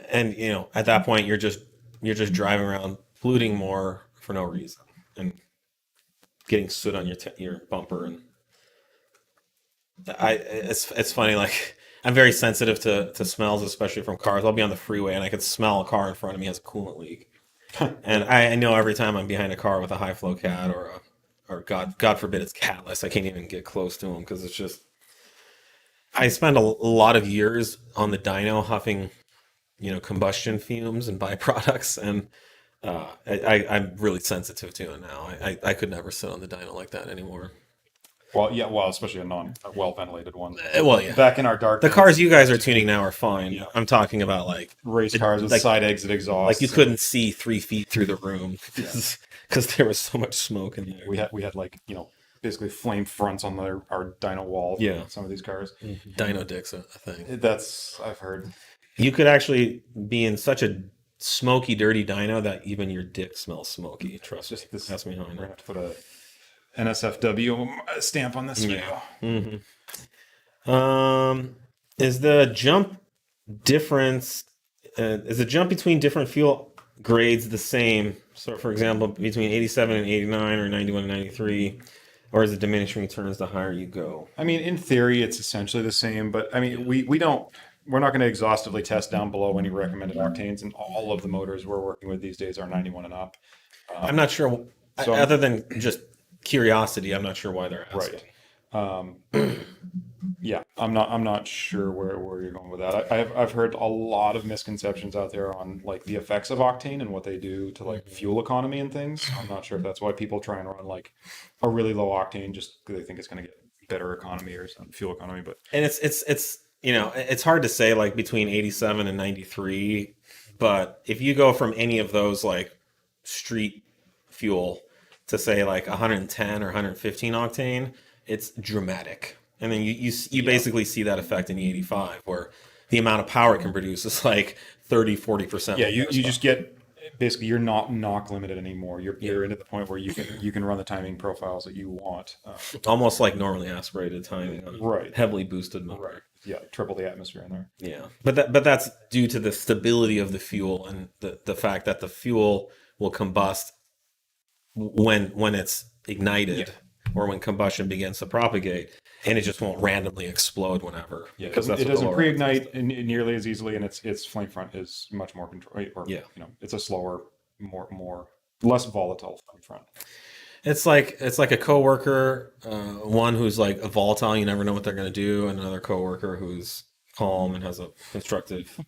And at that point, you're just driving around polluting more for no reason and getting soot on your bumper. And it's funny, like, I'm very sensitive to smells, especially from cars. I'll be on the freeway and I could smell a car in front of me has a coolant leak, and I know every time I'm behind a car with a high flow cat or God forbid it's catless, I can't even get close to them because it's just. I spend a lot of years on the dyno huffing combustion fumes and byproducts, and I'm really sensitive to it now. I could never sit on the dyno like that anymore. Well, especially a well ventilated one. Well, yeah. Back in our dark The cars you guys are tuning now are fine. Yeah. I'm talking about like race cars with side exit exhaust. Like you couldn't see 3 feet through the room because there was so much smoke in there. We had like basically flame fronts on our dyno wall. Yeah. Some of these cars. Dyno dick's a thing. That's I've heard. You could actually be in such a smoky, dirty dyno that even your dick smells smoky. Trust me. Just this. Ask me how I We're gonna know. have to put a NSFW stamp on this video. Is the jump difference? Is the jump between different fuel grades the same? So, for example, between 87 and 89, or 91 and 93, or is it diminishing returns the higher you go? I mean, in theory, it's essentially the same, but I mean, we're not going to exhaustively test down below any recommended octanes, and all of the motors we're working with these days are 91 and up. I'm not sure. So- Other than just curiosity, I'm not sure why they're asking. Right. Yeah, I'm not sure where you're going with that. I've heard a lot of misconceptions out there on like the effects of octane and what they do to like fuel economy and things. I'm not sure if that's why people try and run like a really low octane just because they think it's going to get better economy or some fuel economy. But And it's it's hard to say like between 87 and 93, but if you go from any of those like street fuel to say like 110 or 115 octane, it's dramatic. And then you basically see that effect in the 85 where the amount of power it can produce is like 30-40%. yeah, you just get basically you're not knock limited anymore. You're into the point where you can run the timing profiles that you want. Almost like normally aspirated timing on Right. heavily boosted motor. Right. Yeah, triple the atmosphere in there. Yeah, but that's due to the stability of the fuel and the fact that the fuel will combust when it's ignited or when combustion begins to propagate, and it just won't randomly explode whenever. Yeah, because it doesn't pre-ignite nearly as easily, and its flame front is much more control. Or Yeah. it's a slower, more less volatile flame front. It's like a coworker, one who's like a volatile, you never know what they're going to do, and another coworker who's calm and has a constructive,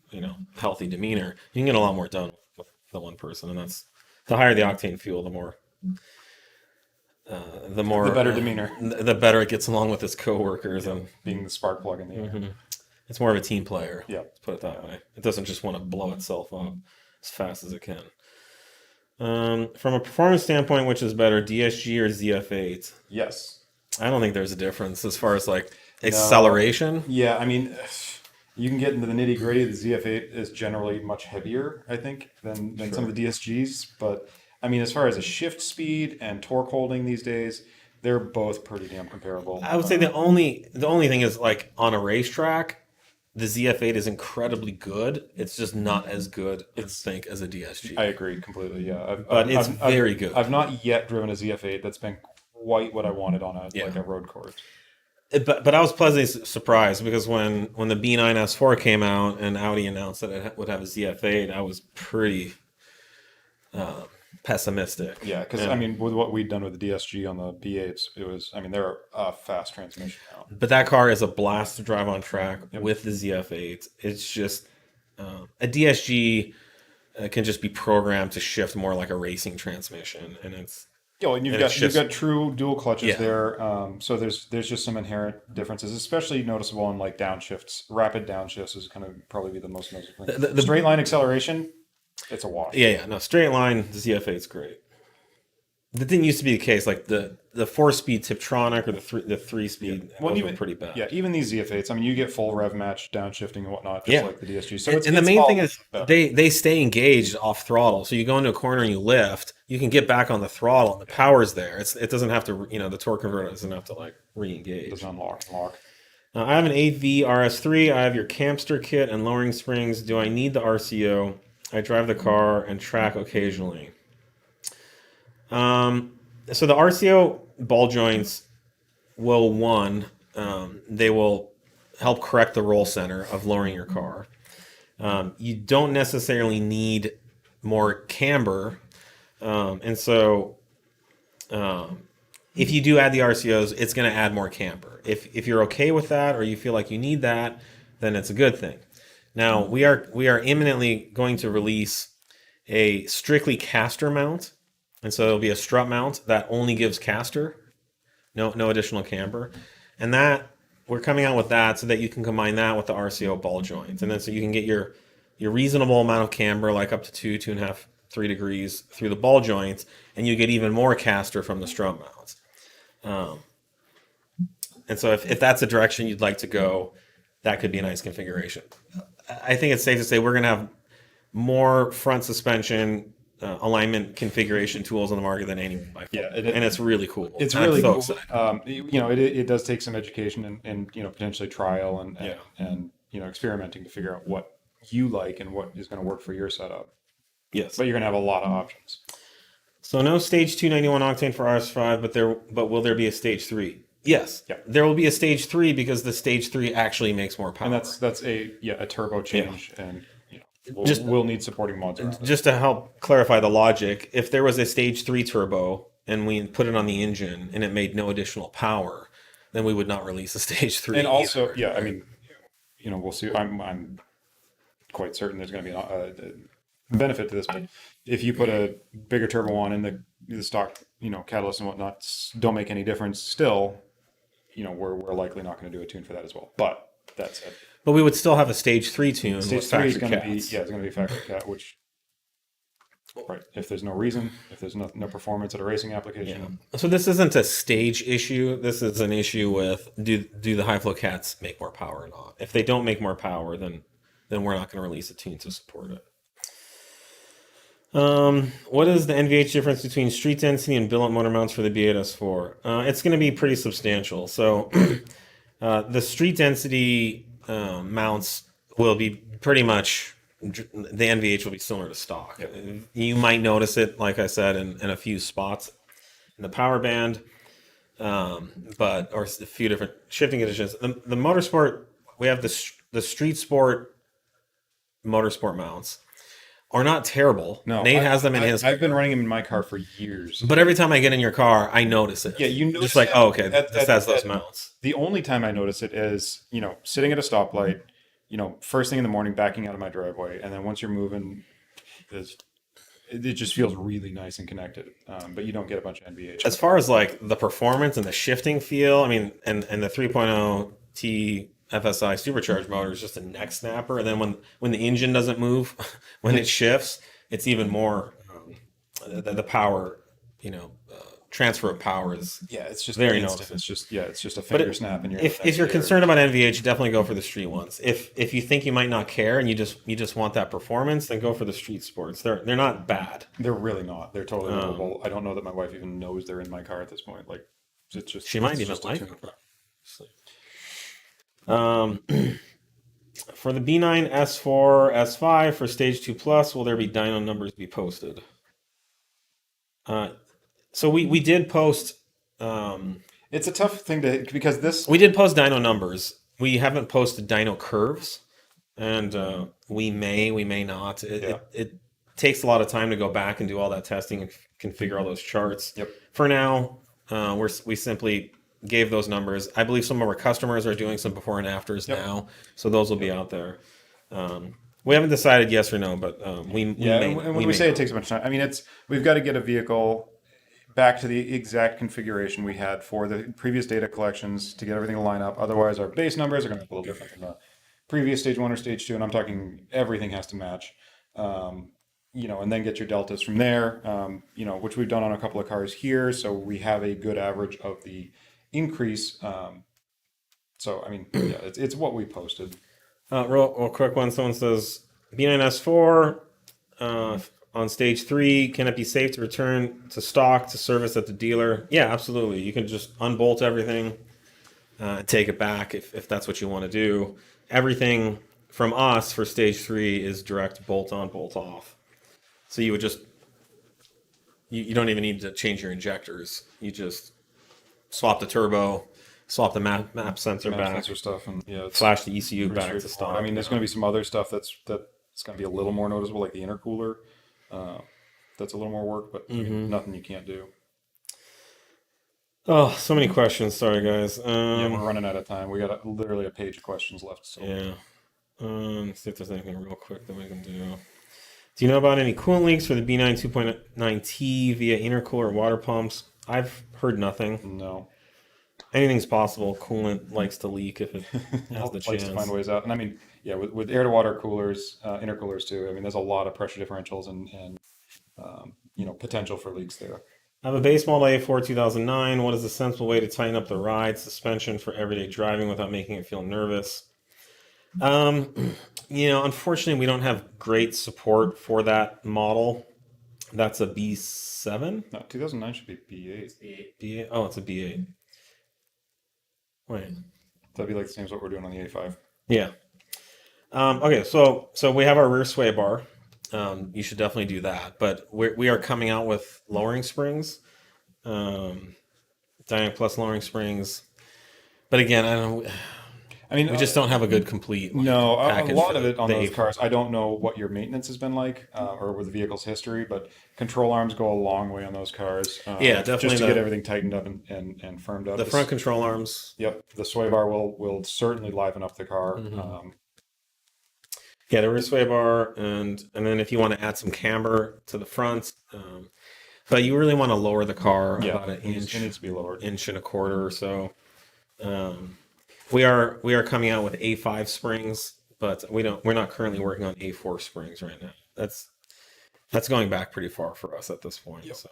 healthy demeanor. You can get a lot more done with the one person, and that's the higher the octane fuel, the more the better demeanor, the better it gets along with its coworkers, and being the spark plug in the air. it's more of a team player. Yeah. Let's put it that way. It doesn't just want to blow itself up as fast as it can. From a performance standpoint, which is better, DSG or ZF8? Yes. I don't think there's a difference as far as like acceleration. Yeah, I mean, you can get into the nitty gritty. The ZF8 is generally much heavier, I think, than some of the DSGs. But I mean, as far as a shift speed and torque holding these days, they're both pretty damn comparable. I would say the only thing is like on a racetrack, the ZF8 is incredibly good. It's just not as good, I think, as a DSG. I agree completely. Yeah, But it's very good. I've not yet driven a ZF8 that's been quite what I wanted on like a road course. But I was pleasantly surprised because when the B9 S4 came out and Audi announced that it would have a ZF8, I was pretty pessimistic. Yeah, because I mean, with what we'd done with the DSG on the B8s, it was, I mean, they're a fast transmission now. But that car is a blast to drive on track with the ZF8. It's just a DSG can just be programmed to shift more like a racing transmission, and it's And you've got true dual clutches there. So there's just some inherent differences, especially noticeable in like downshifts. Rapid downshifts is kind of probably be the most noticeable thing. The straight line acceleration, it's a wash. No, straight line, the ZF8 is great. That didn't used to be the case. Like the 4-speed Tiptronic or the 3-speed, those were pretty bad. Yeah, even these ZF8s, I mean, you get full rev match downshifting and whatnot, just like the DSG. So and the main thing is they stay engaged off throttle. So you go into a corner and you lift, you can get back on the throttle and the power's there. It doesn't have to, the torque converter doesn't have to like re-engage. It doesn't unlock and lock. I have an 8V RS3. I have your Camster kit and lowering springs. Do I need the RCO? I drive the car and track occasionally. So the RCO ball joints will they will help correct the roll center of lowering your car. You don't necessarily need more camber, and so if you do add the RCOs, it's going to add more camber. If you're okay with that, or you feel like you need that, then it's a good thing. Now we are imminently going to release a strictly caster mount. And so it'll be a strut mount that only gives caster, no additional camber. And that we're coming out with that so that you can combine that with the RCO ball joints. And then so you can get your reasonable amount of camber, like up to 2.5, 3 degrees through the ball joints, and you get even more caster from the strut mounts. And so if that's a direction you'd like to go, that could be a nice configuration. I think it's safe to say we're going to have more front suspension alignment configuration tools on the market than anyone by far. Yeah, and it's really cool. It's I'm really so cool. excited. It does take some education and potentially trial Yeah. and experimenting to figure out what you like and what is going to work for your setup. Yes. But you're going to have a lot of options. So no stage 291 octane for RS5, but will there be a stage 3? Yes. Yeah. There will be a stage 3 because the stage 3 actually makes more power. And that's a turbo change, and Just- we'll need supporting mods around it. Just to help clarify the logic, if there was a stage 3 turbo and we put it on the engine and it made no additional power, then we would not release a stage 3. And also, either. I mean, we'll see. I'm quite certain there's going to be a benefit to this, but if you put a bigger turbo on and the stock, catalyst and whatnot don't make any difference, still, we're likely not going to do a tune for that as well. But that's it. But we would still have a stage 3 tune. Stage with 3 is factory going to be, cats. it's going to be factory cat, which, right, if there's no reason, if there's no performance at a racing application. So this isn't a stage issue. This is an issue with do the high flow cats make more power or not? If they don't make more power, then we're not going to release a tune to support it. What is the NVH difference between street density and billet motor mounts for the B8 S4? It's going to be pretty substantial. So the street density mounts will be pretty much, the NVH will be similar to stock. Yep. You might notice it, like I said, in a few spots in the power band, or a few different shifting conditions. The motorsport, we have the street sport motorsport mounts are not terrible. No, Nate has them in his. I've been running them in my car for years. But every time I get in your car, I notice it. Yeah, you notice just like, it oh, okay, at- this at- has those at- mounts. The only time I notice it is, sitting at a stoplight, first thing in the morning, backing out of my driveway, and then once you're moving, it just feels really nice and connected. But you don't get a bunch of NVH. As far as like the performance and the shifting feel, I mean, and the 3.0 T FSI supercharged motor is just a neck snapper, and then when the engine doesn't move, when it shifts, it's even more the power, transfer of power is it's just very instant. noticeable. It's just a finger snap, and If you're concerned about NVH, definitely go for the street ones. If you think you might not care and you just want that performance, then go for the street sports. They're not bad. They're really not. They're totally livable. I don't know that my wife even knows they're in my car at this point. Like, it's just She might it's even just a like tune. them. For the B9 S4 S5 for stage 2 plus, will there be dyno numbers be posted? So we did post. It's a tough thing because this. We did post dyno numbers. We haven't posted dyno curves, and we may not. It takes a lot of time to go back and do all that testing and configure all those charts. Yep. For now, we simply gave those numbers. I believe some of our customers are doing some before and afters now, so those will be out there. We haven't decided yes or no, but we may. And when we say it takes a bunch of time, I mean we've got to get a vehicle back to the exact configuration we had for the previous data collections to get everything to line up. Otherwise, our base numbers are going to be a little different than the previous stage 1 or stage 2, and I'm talking everything has to match. And then get your deltas from there. Which we've done on a couple of cars here, so we have a good average of the increase. It's what we posted. Real quick one. Someone says B9 S4 on stage 3. Can it be safe to return to stock to service at the dealer? Yeah, absolutely. You can just unbolt everything, take it back if that's what you want to do. Everything from us for stage 3 is direct bolt on, bolt off. So you would just you don't even need to change your injectors. You just swap the turbo, swap the map sensor back, Sensor stuff, and flash the ECU back to straightforward. stock. I mean, there's going to be some other stuff that's going to be a little more noticeable, like the intercooler. That's a little more work, but I mean, nothing you can't do. Oh, so many questions. Sorry, guys. We're running out of time. We got literally a page of questions left. So. Yeah. Let's see if there's anything real quick that we can do. Do you know about any coolant leaks for the B9 2.9T via intercooler or water pumps? I've heard nothing. No. Anything's possible. Coolant likes to leak if it has the Likes chance. to find ways out. And I mean, with air to water coolers, intercoolers too. I mean, there's a lot of pressure differentials and potential for leaks there. I have a base model A4 2009. What is a sensible way to tighten up the ride suspension for everyday driving without making it feel nervous? Unfortunately, we don't have great support for that model. That's a B7? No, 2009 should be B8. B8? Oh, it's a B8. Wait. That'd be like the same as what we're doing on the A5. Yeah. Okay, so we have our rear sway bar. You should definitely do that. But we are coming out with lowering springs, Dynamic Plus lowering springs. But again, we just don't have a good complete. No, a package lot for of it on the those A4. cars. I don't know what your maintenance has been like, or with the vehicle's history, but control arms go a long way on those cars. Yeah, definitely Just to get everything tightened up and firmed up. The front control arms. Yep, the sway bar will certainly liven up the car. Mm-hmm. Yeah, the rear sway bar, and then if you want to add some camber to the front, but you really want to lower the car about an inch. It needs to be lowered. Inch and a quarter or so. We are coming out with A5 springs, but we're not currently working on A4 springs right now. That's going back pretty far for us at this point. Yep. So,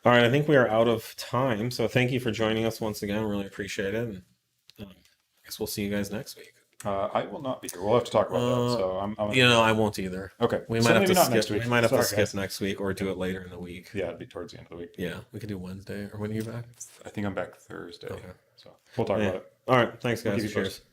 all right, I think we are out of time. So thank you for joining us once again. Really appreciate it. And I guess we'll see you guys next week. I will not be here. We'll have to talk about that. So I'm I won't either. okay. We So might have maybe to not skip. next week. We might have to Sorry, skip guys. next week or do it later in the week. Yeah, it'd be towards the end of the week. Yeah, we could do Wednesday. Or when are you back? I think I'm back Thursday. Okay. So we'll talk about it. All right. Thanks, guys. Keep you Cheers. posted.